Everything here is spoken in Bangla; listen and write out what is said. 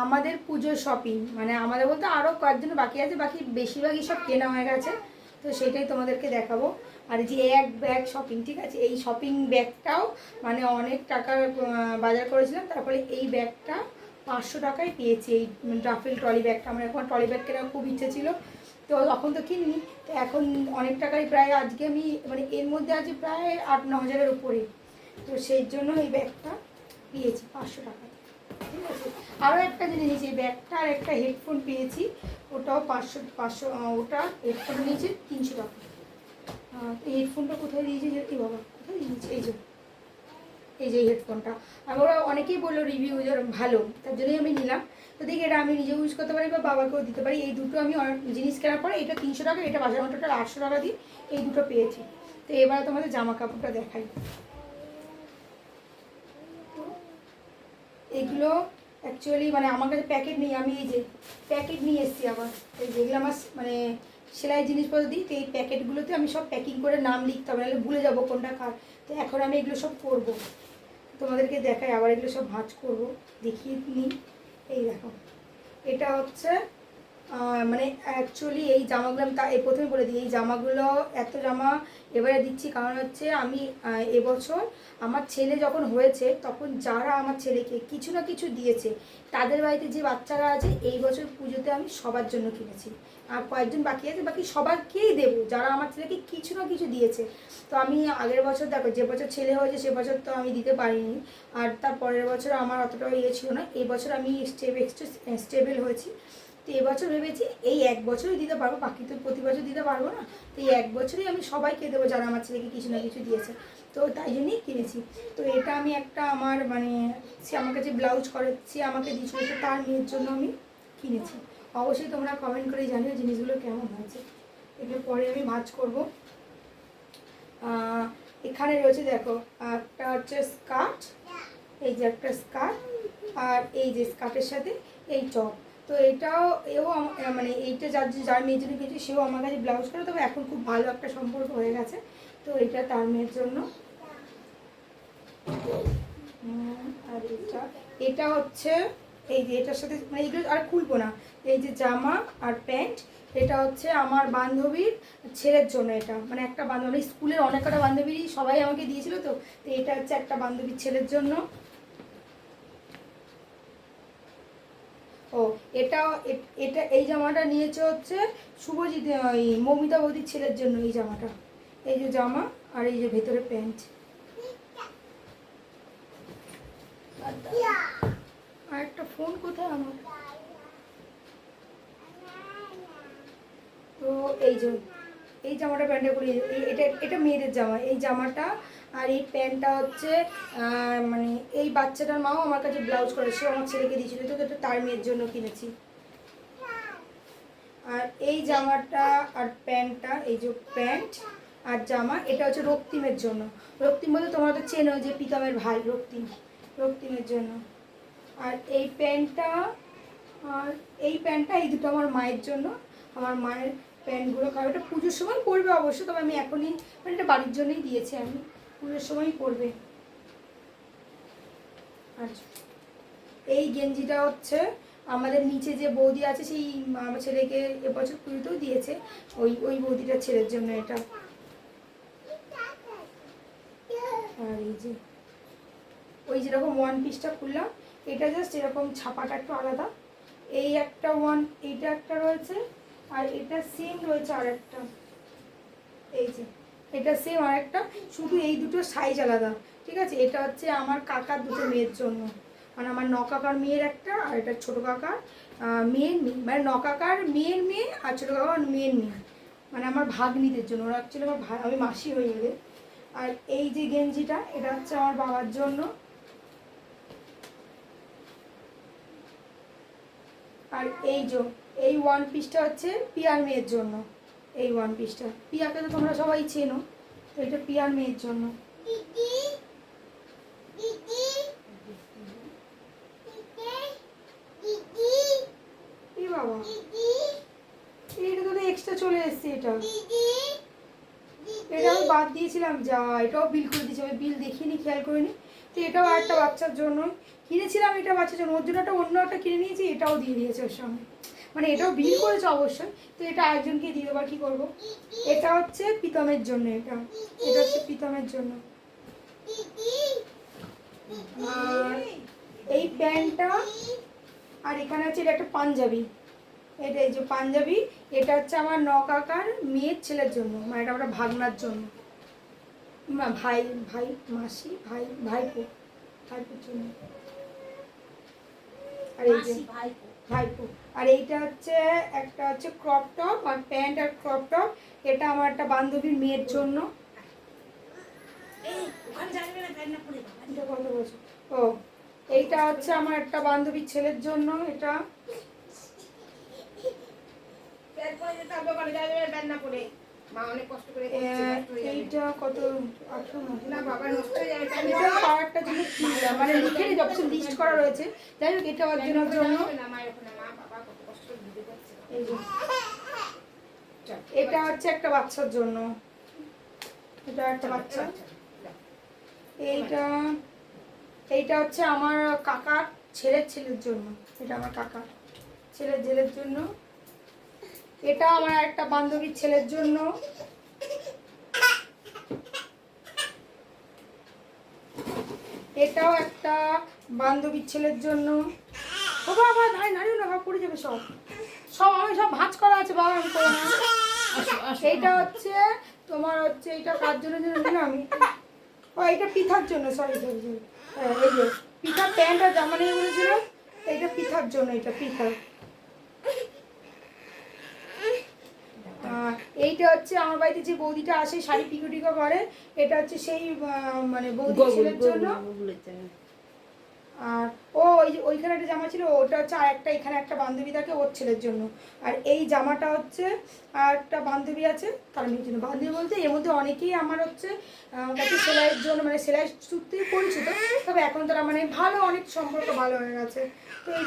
আমাদের পুজোর শপিং, মানে আমাদের বলতে আরও কয়েকজন বাকি আছে, বাকি বেশিরভাগই সব কেনা হয়ে গেছে। তো সেটাই তোমাদেরকে দেখাবো। আর যে এক ব্যাগ শপিং, ঠিক আছে, এই শপিং ব্যাগটাও মানে অনেক টাকার বাজার করেছিলাম, তারপরে এই ব্যাগটা 500 টাকায় পেয়েছি। এই ড্রাফেল ট্রলি ব্যাগটা, আমার এখন ট্রলি ব্যাগ কেনার খুব ইচ্ছে ছিল, তো তখন তো কিনিনি, তো এখন অনেক টাকায় প্রায় আজকে আমি মানে এর মধ্যে আছে প্রায় 8-9 হাজারের উপরে। তো সেই জন্য এই ব্যাগটা পেয়েছি 500 টাকায়, ঠিক আছে। আরও একটা জিনিস নিয়েছি, এই ব্যাগটা আর একটা হেডফোন পেয়েছি, ওটাও 500 ওটা হেডফোন নিয়েছে 300 টাকা। এই হেডফোনটা কোথায় দিয়েছে এই বাবা, কোথায় দিয়েছে, এই যে হেডফোনটা। আর ওরা অনেকেই বললো রিভিউ ভালো, তার জন্যই আমি নিলাম। তো দেখি এটা আমি নিজেও ইউজ করতে পারি বা বাবাকেও দিতে পারি। এই দুটো আমি জিনিস কেনার পরে, এটা 300 টাকা, এটা বাজার টোটাল 800 টাকা দিয়ে এই দুটো পেয়েছি। তো এবার তোমাদের জামা কাপড়টা দেখাই। এগুলো অ্যাকচুয়ালি মানে আমার কাছে প্যাকেট নেই, আমি এই যে প্যাকেট নিয়ে এসেছি আবার। এই যেগুলো আমার মানে সেলাই জিনিসপত্র দিই, তো এই প্যাকেটগুলোতে আমি সব প্যাকিং করে নাম লিখতে হবে, নাহলে ভুলে যাবো কোনটা কার। তো এখন আমি এগুলো সব করবো, তোমাদেরকে দেখাই আবার, এগুলো সব ভাঁজ করবো, দেখিয়ে নিই। এই দেখো, এটা হচ্ছে মানে অ্যাকচুয়ালি এই জামাগুলো আমি এই প্রথমে বলে দিই, এই জামাগুলো এত জামা এবারে দিচ্ছি কারণ হচ্ছে আমি এবছর আমার ছেলে যখন হয়েছে তখন যারা আমার ছেলেকে কিছু না কিছু দিয়েছে, তাদের বাড়িতে যে বাচ্চারা আছে, এই বছর পুজোতে আমি সবার জন্য কিনেছি। আর কয়েকজন বাকি আছে, বাকি সবাইকেই দেবো যারা আমার ছেলেকে কিছু না কিছু দিয়েছে। তো আমি আগের বছর দেখো, যে বছর ছেলে হয়েছে সে বছর তো আমি দিতে পারিনি, আর তার পরের বছর আমার অতটাও ইয়ে ছিল না। এই বছর আমি স্টেবল হয়েছি, তো এবছর ভেবেছি এই এক বছরই দিতে পারবো, বাকি তো প্রতি বছর দিতে পারবো না। তো এই এক বছরই আমি সবাইকে দেবো যারা আমার ছেলেকে কিছু না কিছু দিয়েছে, তো তাই জন্যই কিনেছি। তো এটা আমি একটা আমার মানে সে আমার কাছে ব্লাউজ করেছি, আমাকে দিয়েছিল, তো তার মেয়ের জন্য আমি কিনেছি। অবশ্যই তোমরা কমেন্ট করে জানিও জিনিসগুলো কেমন হয়েছে। এগুলো পরে আমি ভাঁজ করবো। এখানে রয়েছে দেখো একটা হচ্ছে স্কার্ট, এই যে একটা স্কার্ট, আর এই যে স্কার্টের সাথে এই টপ। তো এটাও মানে এইটা যার মেয়ের জন্য কিছু, সেও আমার কাছে ব্লাউজ করে, তবে এখন খুব ভালো একটা সম্পর্ক হয়ে গেছে। তো এটা তার মেয়ের জন্য। আর এটা হচ্ছে এই যে এটার সাথে মানে এগুলো আর খুলবো না, এই যে জামা আর প্যান্ট, এটা হচ্ছে আমার বান্ধবীর ছেলের জন্য। এটা মানে একটা বান্ধবী, স্কুলের অনেক কটা বান্ধবী সবাই আমাকে দিয়েছিল, তো এটা হচ্ছে একটা বান্ধবীর ছেলের জন্য। ও এটাও, এটা এই জামাটা নিয়েছে হচ্ছে শুভজিৎ, ওই মৌমিতা বৌদির ছেলের জন্য এই জামাটা। এই যে জামা আর এই যে ভেতরে প্যান্ট। আর একটা ফোন কোথায় আমার। তো এই যে এই জামাটা প্যান্টটা করি, এটা এটা মেয়েদের জামা, এই জামাটা আর এই প্যান্টটা হচ্ছে মানে এই বাচ্চাটার মাও আমার কাছে ব্লাউজ করে, সে আমার ছেলেকে দিয়েছিল, তো এটা তার মেয়ের জন্য কিনেছি। আর এই জামাটা আর প্যান্টটা, এই যে প্যান্ট আর জামা, এটা হচ্ছে রক্তিমের জন্য। রক্তিম বলতে তোমরা তো চেনো, যে প্রীতমের ভাই রক্তিমের জন্য। আর এই প্যান্টটা আর এই প্যান্টটা, এই দুটো আমার মায়ের জন্য। আমার মায়ের প্যান্টগুলো, কারণ এটা পুজোর সময় পরবে অবশ্য, তবে আমি এখনই মানে এটা বাড়ির জন্যই দিয়েছি, আমি পুজোর সময়ই পরবে। আচ্ছা, এই গেঞ্জিটা হচ্ছে আমাদের নিচে যে বৌদি আছে, সেই আমার ছেলেকে এবছর পুজোতেও দিয়েছে, ওই বৌদিটার ছেলের জন্য এটা। আর এই যে ওই যেরকম ওয়ান পিসটা খুললাম, এটা জাস্ট এরকম ছাপাটা একটু আলাদা। এই একটা এইটা একটা রয়েছে, আর এটা সেম রয়েছে আর একটা, এই যে এটা সেম আর একটা, শুধু এই দুটো সাইজ আলাদা, ঠিক আছে। এটা হচ্ছে আমার কাকার দুটো মেয়ের জন্য, মানে আমার নকাকার মেয়ের একটা, আর এটা ছোটো কাকার মেয়ের মেয়ে, মানে নকাকার মেয়ের মেয়ে আর ছোটো কাকার মেয়ের মেয়ে, মানে আমার ভাগ্নিদের জন্য। ওরা অ্যাকচুয়ালি আমার আমি মাসি হয়ে গেলে। আর এই যে গেঞ্জিটা, এটা হচ্ছে আমার বাবার জন্য। আর এই ওয়ান পিসটা হচ্ছে পিয়ার মেয়ের জন্য। এই ওয়ান পিসটা, পিয়াকে তো তোমরা সবাই চেনো, তো এটা পিয়ার মেয়ের জন্য। এই বাবা, এটা তো এক্সট্রা চলে এসছে, এটা আমি বাদ দিয়েছিলাম, যা এটাও বিল করে দিয়েছি, আমি বিল দেখিনি, খেয়াল করিনি। তো এটাও একটা বাচ্চার জন্য কিনেছিলাম এটা বাচ্চার জন্য, ওর জন্য একটা অন্য একটা কিনে নিয়েছি, এটাও দিয়ে দিয়েছে ওর সঙ্গে, মানে এটাও বিল করেছে অবশ্যই। তো এটা আরেকজনকে দিয়ে দেবো, আর কী করবো। এটা হচ্ছে প্রীতমের জন্য, এটা এটা হচ্ছে প্রীতমের জন্য। আর এই প্যান্টটা, আর এখানে হচ্ছে এটা একটা পাঞ্জাবি, এটা এই যে পাঞ্জাবি, এটা হচ্ছে আমার নকাকার মেয়ের ছেলের জন্য, মানে এটা আমরা ভাগনার জন্য, ভাই ভাই মাসি ভাই ভাইপোর জন্য। আর এই যে ভাইপো। আর এইটা হচ্ছে একটা হচ্ছে ক্রপ টপ আর প্যান্ট আর ক্রপ টপ, এটা আমার একটা বান্ধবীর মেয়ের জন্য। এটা কত বছর? ও এইটা হচ্ছে আমার একটা বান্ধবীর ছেলের জন্য, এটা এইটা কত 18 না বাবা নষ্ট হয়ে যাবে, এটা পাওয়ারটা জিনিস মানে লিখে নি, অবশ্য লিস্ট করা রয়েছে। যাই হোক এটা একজনের জন্য। এটা হচ্ছে একটা বাচ্চার জন্য, এটা একটা বাচ্চা। এইটা এইটা হচ্ছে আমার কাকার ছেলের জন্য, এটা আমার কাকার ছেলের জন্য। এটা আমার একটা বান্ধবীর ছেলের জন্য। এটাও একটা বান্ধবীর ছেলের জন্য। ও বাবা ভাই নাড়িও না, পড়ে যাবে সব সব আমি সব ভাঁজ করা আছে বাবা, আমি করবো না। এইটা হচ্ছে তোমার হচ্ছে, এইটা কার জন্য যেন আমি, ও এইটা পিঠার জন্য, সরি সরি সরি, এই যে পিঠার প্যান্ট আর জামা নিয়ে বলেছিল, এইটা পিঠার জন্য, এটা পিঠা। এইটা হচ্ছে আমার বাড়িতে যে বৌদিটা আসে শাড়ি পিকো করে, এটা হচ্ছে সেই মানে বৌদির ছেলের জন্য। আর ও ওই যে ওইখানে একটা জামা ছিল, ওটা হচ্ছে আর একটা এখানে একটা বান্ধবী থাকে ওর ছেলের জন্য। আর এই জামাটা হচ্ছে আর একটা বান্ধবী আছে তার মেয়ের জন্য। বান্ধবী বলতে এর মধ্যে অনেকেই আমার হচ্ছে কাছে সেলাইয়ের জন্য, মানে সেলাই সূত্রে পরিচিত, তবে এখন তারা মানে ভালো, অনেক সম্পর্ক ভালো হয়ে গেছে। তো এই